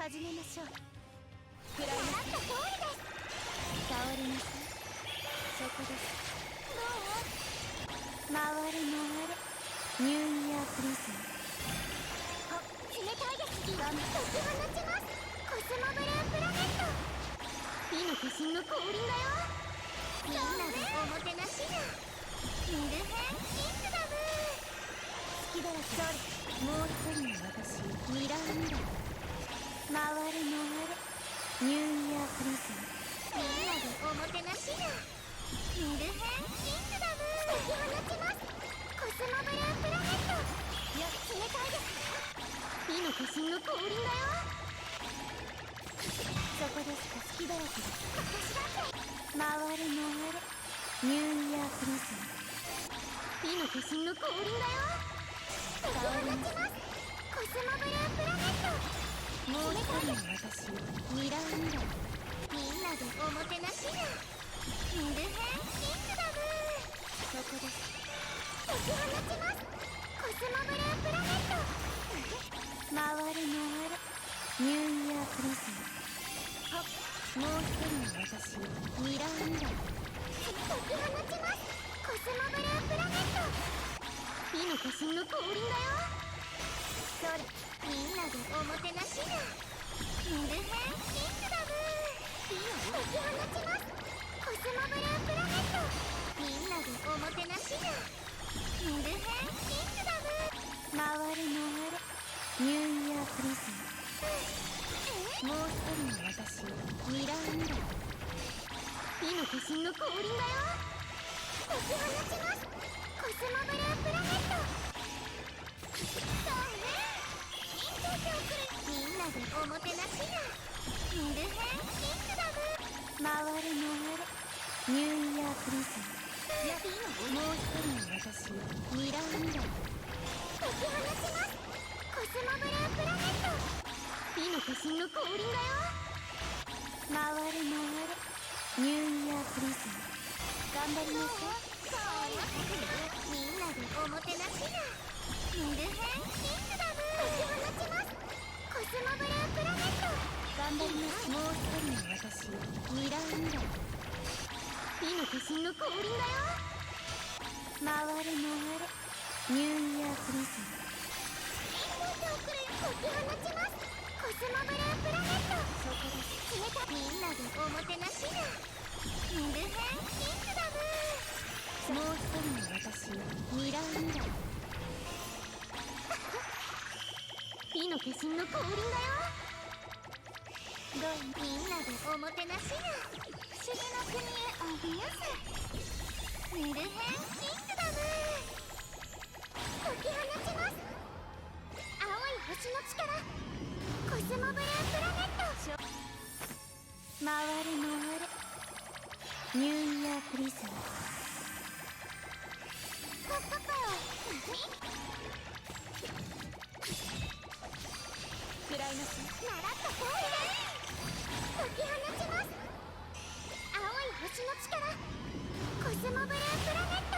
始めましょう。食らいなさい。習った通りです。触りなさい。そこです。どう？回れ回れ、ニューイヤープリズム。冷たいです。解き放ちます。コスモブループラネット。火の化身の降臨だよ。みんなでおもてなしだ。ミルヘンキングダム。好きだらけ。もう一人の私、ミラーミラー。回れ回れ、ニューイヤープリズム。みんなでおもてなしだ。ミルヘンキングダム。解き放ちます。コスモブループラネット。いや、冷たいです。火の化身の降臨だよ。そこですか。好きだらけです。私だって。回れ回れ、ニューイヤープリズム。火の化身の降臨だよ。解き放ちます。コスモブループラネット。もう一人の私、ミラーミラー。みんなでおもてなしだ。ミルヘンキングダム。そこです。解き放ちます。コスモブループラネット。回れ回れ、ニューイヤープリズム。もう一人の私、ミラーミラー。解き放ちます。コスモブループラネット。火の化身の降臨だよ。それ、みんなでおもてなしだ。ミルヘンキングダム。解き放ちます。コスモブループラネット。みんなでおもてなしだ。ミルヘンキングダム。回れ回れ、ニューイヤープリズム。もう一人の私、ミラーミラー。火の化身の降臨だよ。解き放ちます。コスモブループラネット。そうね。緊張しておくれ。みんなでおもてなしだ。ミルヘンキングダム。回れ回れ、ニューイヤープリズム。もう一人の私、ミラーミラー。解き放ちます。コスモブループラネット。火の化身の降臨だよ。回れ回れ、ニューイヤープリズム。頑張りなさい。みんなでおもてなしだ。ミルヘンキングダム。解き放ちます。コスモブループラネット。頑張りなさい。もう一人の私、ミラーミラー。火の化身の降臨だよ。回れ回れ、ニューイヤープリズム。緊張しておくれ。解き放ちます。コスモブループラネット。そこです。冷たい。みんなでおもてなしだ。ミルヘンキングダム。もう一人の私、ミラーミラー。火の化身の降臨だよ。みんなでおもてなしだ。不思議な国へおびやせ。ミルヘンキングダム。解き放ちます。青い星の力。コスモブループラネット。回れ回れ、ニューイヤープリズム。パパパよ。食らいなさい。習った通りです。解き放ちます。青い星の力。コスモブループラネット。